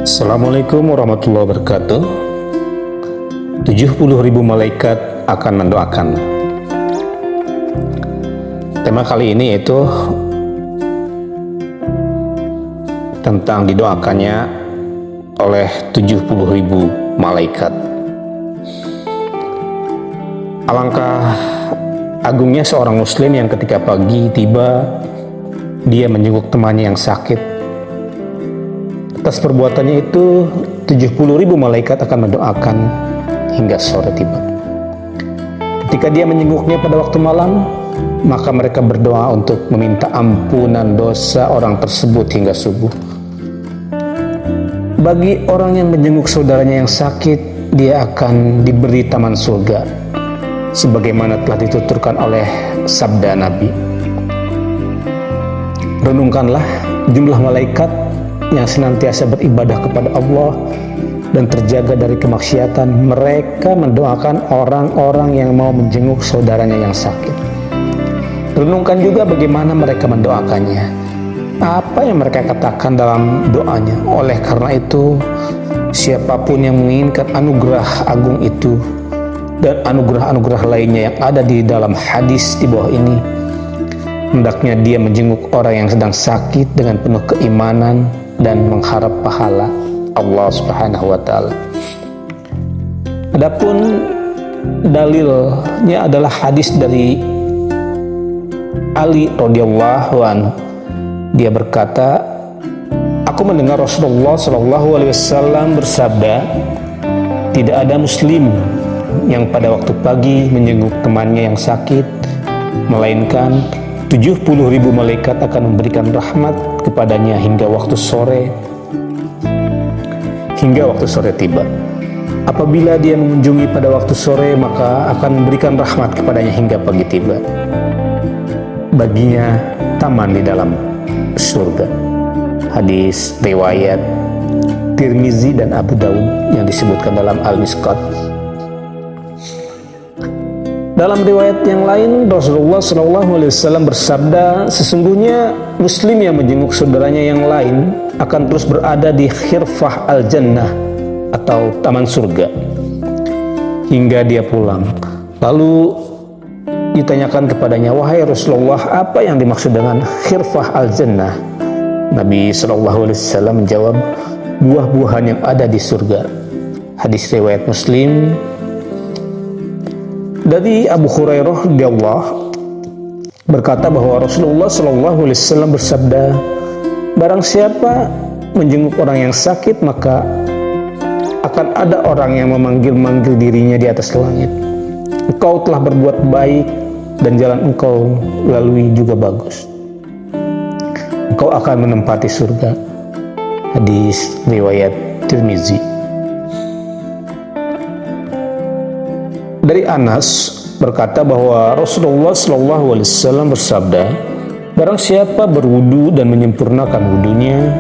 Assalamualaikum warahmatullahi wabarakatuh. 70.000 malaikat akan mendoakan. Tema kali ini yaitu tentang didoakannya oleh 70.000 malaikat. Alangkah agungnya seorang muslim yang ketika pagi tiba dia menjenguk temannya yang sakit. Atas perbuatannya itu 70.000 malaikat akan mendoakan hingga sore tiba. Ketika dia menjenguknya pada waktu malam, maka mereka berdoa untuk meminta ampunan dosa orang tersebut hingga subuh. Bagi orang yang menjenguk saudaranya yang sakit, dia akan diberi taman surga, sebagaimana telah dituturkan oleh sabda Nabi. Renungkanlah jumlah malaikat yang senantiasa beribadah kepada Allah dan terjaga dari kemaksiatan. Mereka mendoakan orang-orang yang mau menjenguk saudaranya yang sakit. Renungkan juga bagaimana mereka mendoakannya, apa yang mereka katakan dalam doanya. Oleh karena itu, siapapun yang menginginkan anugerah agung itu dan anugerah-anugerah lainnya yang ada di dalam hadis di bawah ini, hendaknya dia menjenguk orang yang sedang sakit dengan penuh keimanan dan mengharap pahala Allah Subhanahu wa taala. Adapun dalilnya adalah hadis dari Ali radhiyallahu anhu. Dia berkata, aku mendengar Rasulullah sallallahu alaihi wasallam bersabda, tidak ada muslim yang pada waktu pagi menjenguk temannya yang sakit, melainkan 70.000 malaikat akan memberikan rahmat kepadanya hingga waktu sore tiba. Apabila dia mengunjungi pada waktu sore, maka akan memberikan rahmat kepadanya hingga pagi tiba. Baginya taman di dalam surga. Hadis riwayat Tirmizi dan Abu Daud yang disebutkan dalam Al-Misqat. Dalam riwayat yang lain, Rasulullah SAW bersabda, sesungguhnya muslim yang menjenguk saudaranya yang lain akan terus berada di khirfah al-jannah atau taman surga hingga dia pulang. Lalu ditanyakan kepadanya, wahai Rasulullah, apa yang dimaksud dengan khirfah al-jannah? Nabi SAW menjawab, buah-buahan yang ada di surga. Hadis riwayat Muslim. Dari Abu Hurairah radhiyallahu berkata bahwa Rasulullah SAW bersabda, barang siapa menjenguk orang yang sakit, maka akan ada orang yang memanggil-manggil dirinya di atas langit. Engkau telah berbuat baik dan jalan engkau lalui juga bagus. Engkau akan menempati surga. Hadis riwayat Tirmizi. Dari Anas berkata bahwa Rasulullah SAW bersabda, barang siapa berwudu dan menyempurnakan wudunya,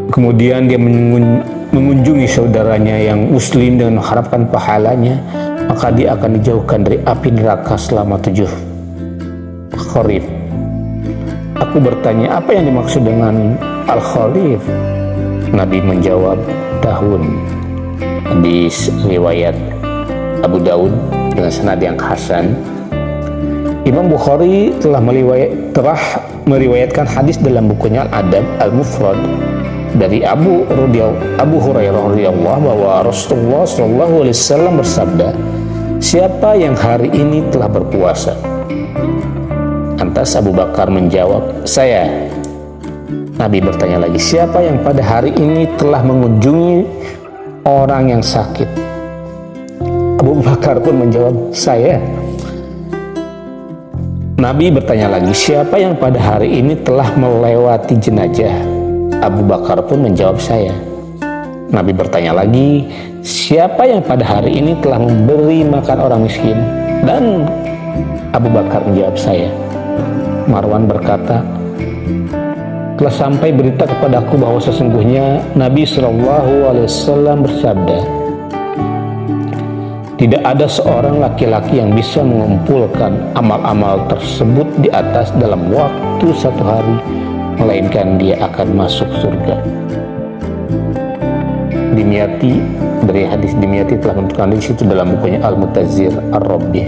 kemudian dia mengunjungi saudaranya yang muslim dengan mengharapkan pahalanya, maka dia akan dijauhkan dari api neraka selama 7 kharif. Aku bertanya, apa yang dimaksud dengan al-kharif? Nabi menjawab, tahun. Hadis riwayat Abu Daud dengan sanad yang hasan. Imam Bukhari telah meriwayatkan hadis dalam bukunya Al-Adab Al-Mufrad dari Abu Hurairah radhiyallahu bahwa Rasulullah SAW bersabda, siapa yang hari ini telah berpuasa? Lantas Abu Bakar menjawab, saya. Nabi bertanya lagi, siapa yang pada hari ini telah mengunjungi orang yang sakit? Abu Bakar pun menjawab, saya. Nabi bertanya lagi, siapa yang pada hari ini telah melewati jenazah? Abu Bakar pun menjawab, saya. Nabi bertanya lagi, siapa yang pada hari ini telah memberi makan orang miskin? Dan Abu Bakar menjawab, saya. Marwan berkata, telah sampai berita kepadaku bahwa sesungguhnya Nabi SAW bersabda, tidak ada seorang laki-laki yang bisa mengumpulkan amal-amal tersebut di atas dalam waktu waktu satu hari, melainkan dia akan masuk surga. Dimyati, dari hadis Dimyati telah menentukan di situ dalam bukunya Al-Mutazir Ar-Rabbih.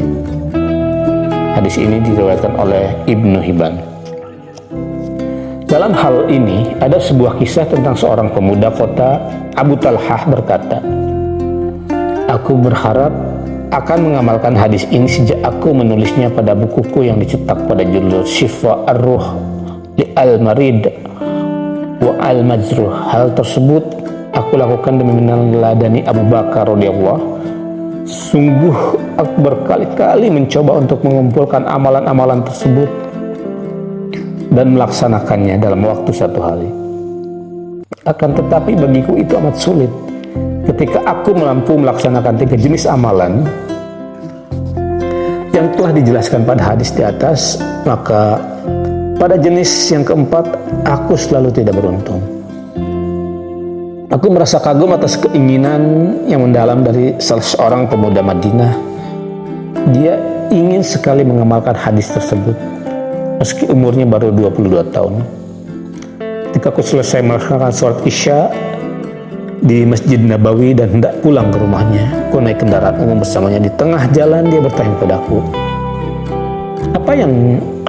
Hadis ini diriwayatkan oleh Ibnu Hibban. Dalam hal ini ada sebuah kisah tentang seorang pemuda kota. Abu Talhah berkata, "Aku berharap akan mengamalkan hadis ini sejak aku menulisnya pada bukuku yang dicetak pada judul Syifa Ar-Ruh li Al-Marid wa Al-Majruh. Hal tersebut aku lakukan demi meneladani Abu Bakar radhiyallahu. Sungguh aku berkali-kali mencoba untuk mengumpulkan amalan-amalan tersebut dan melaksanakannya dalam waktu satu hari. Akan tetapi bagiku itu amat sulit. Ketika aku mampu melaksanakan 3 jenis amalan yang telah dijelaskan pada hadis di atas, maka pada jenis yang keempat aku selalu tidak beruntung. Aku merasa kagum atas keinginan yang mendalam dari salah seorang pemuda Madinah. Dia ingin sekali mengamalkan hadis tersebut meski umurnya baru 22 tahun. Ketika aku selesai melaksanakan sholat Isya di Masjid Nabawi dan hendak pulang ke rumahnya, aku naik kendaraan umum bersamanya. Di tengah jalan dia bertanya padaku, apa yang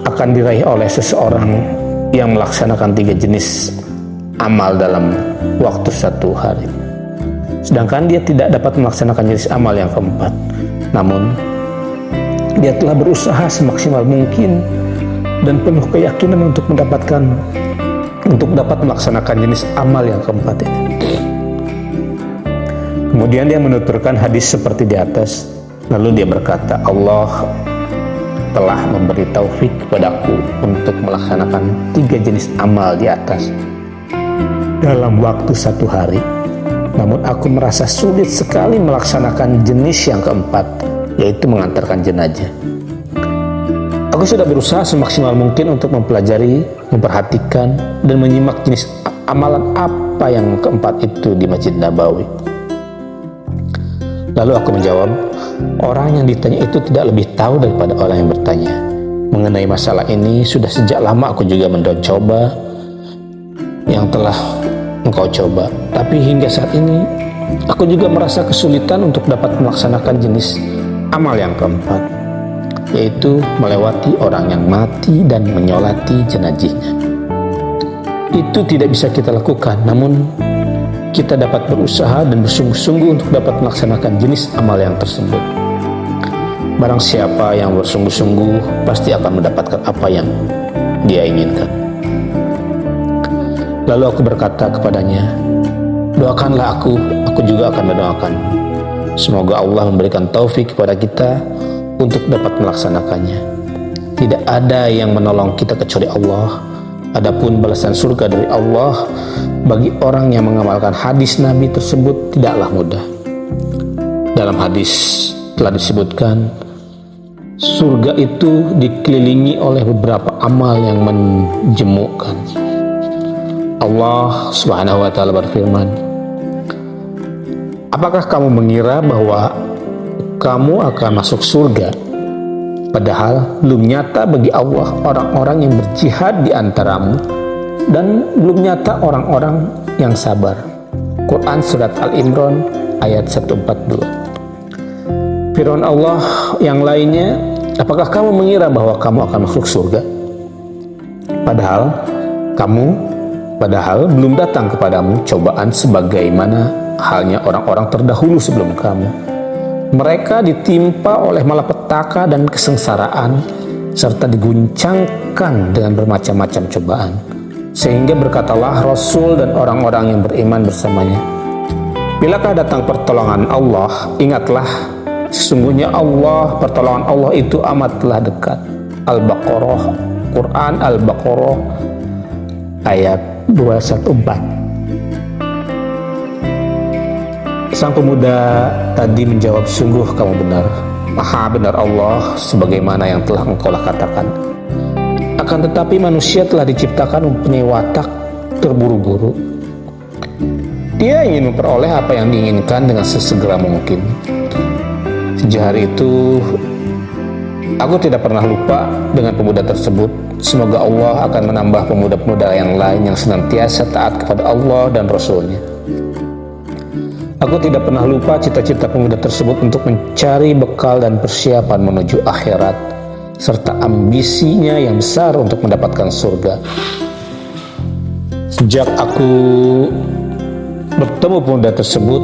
akan diraih oleh seseorang yang melaksanakan 3 jenis amal dalam waktu satu hari, sedangkan dia tidak dapat melaksanakan jenis amal yang keempat. Namun dia telah berusaha semaksimal mungkin dan penuh keyakinan untuk dapat melaksanakan jenis amal yang keempat ini. Kemudian dia menuturkan hadis seperti di atas. Lalu dia berkata, Allah telah memberi taufik kepadaku untuk melaksanakan 3 jenis amal di atas dalam waktu satu hari. Namun aku merasa sulit sekali melaksanakan jenis yang keempat, yaitu mengantarkan jenazah. Aku sudah berusaha semaksimal mungkin untuk mempelajari, memperhatikan, dan menyimak jenis amalan apa yang keempat itu di Masjid Nabawi. Lalu aku menjawab, orang yang ditanya itu tidak lebih tahu daripada orang yang bertanya. Mengenai masalah ini, sudah sejak lama aku juga mencoba yang telah engkau coba. Tapi hingga saat ini, aku juga merasa kesulitan untuk dapat melaksanakan jenis amal yang keempat, yaitu melewati orang yang mati dan menyolati jenazahnya. Itu tidak bisa kita lakukan, namun kita dapat berusaha dan bersungguh-sungguh untuk dapat melaksanakan jenis amal yang tersebut. Barang siapa yang bersungguh-sungguh pasti akan mendapatkan apa yang dia inginkan. Lalu aku berkata kepadanya, doakanlah aku juga akan mendoakan. Semoga Allah memberikan taufik kepada kita untuk dapat melaksanakannya. Tidak ada yang menolong kita kecuali Allah. Adapun balasan surga dari Allah bagi orang yang mengamalkan hadis Nabi tersebut tidaklah mudah. Dalam hadis telah disebutkan, surga itu dikelilingi oleh beberapa amal yang menjemukkan. Allah Subhanahu wa Ta'ala berfirman, apakah kamu mengira bahwa kamu akan masuk surga, padahal belum nyata bagi Allah orang-orang yang berjihad di antaramu, dan belum nyata orang-orang yang sabar. Quran Surat Al-Imran ayat 142. Firman Allah yang lainnya, apakah kamu mengira bahwa kamu akan masuk surga, padahal belum datang kepadamu cobaan sebagaimana halnya orang-orang terdahulu sebelum kamu. Mereka ditimpa oleh malapetaka dan kesengsaraan, serta diguncangkan dengan bermacam-macam cobaan. Sehingga berkatalah Rasul dan orang-orang yang beriman bersamanya, bilakah datang pertolongan Allah, ingatlah, sesungguhnya Allah, pertolongan Allah itu amatlah dekat. Al-Baqarah, Quran Al-Baqarah ayat 214. Sang pemuda tadi menjawab, sungguh kamu benar, maha benar Allah sebagaimana yang telah engkau katakan. Akan tetapi manusia telah diciptakan mempunyai watak terburu-buru. Dia ingin memperoleh apa yang diinginkan dengan sesegera mungkin. Sejak hari itu Aku tidak pernah lupa dengan pemuda tersebut. Semoga Allah akan menambah pemuda-pemuda yang lain yang senantiasa taat kepada Allah dan Rasul-Nya. Aku tidak pernah lupa cita-cita pemuda tersebut untuk mencari bekal dan persiapan menuju akhirat, serta ambisinya yang besar untuk mendapatkan surga. Sejak aku bertemu pemuda tersebut,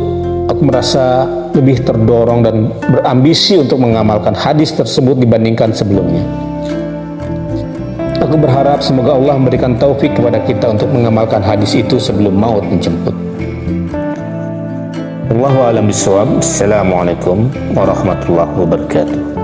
aku merasa lebih terdorong dan berambisi untuk mengamalkan hadis tersebut dibandingkan sebelumnya. Aku berharap semoga Allah memberikan taufik kepada kita untuk mengamalkan hadis itu sebelum maut menjemput. Wallahu a'lam bishawab. Assalamualaikum warahmatullahi wabarakatuh.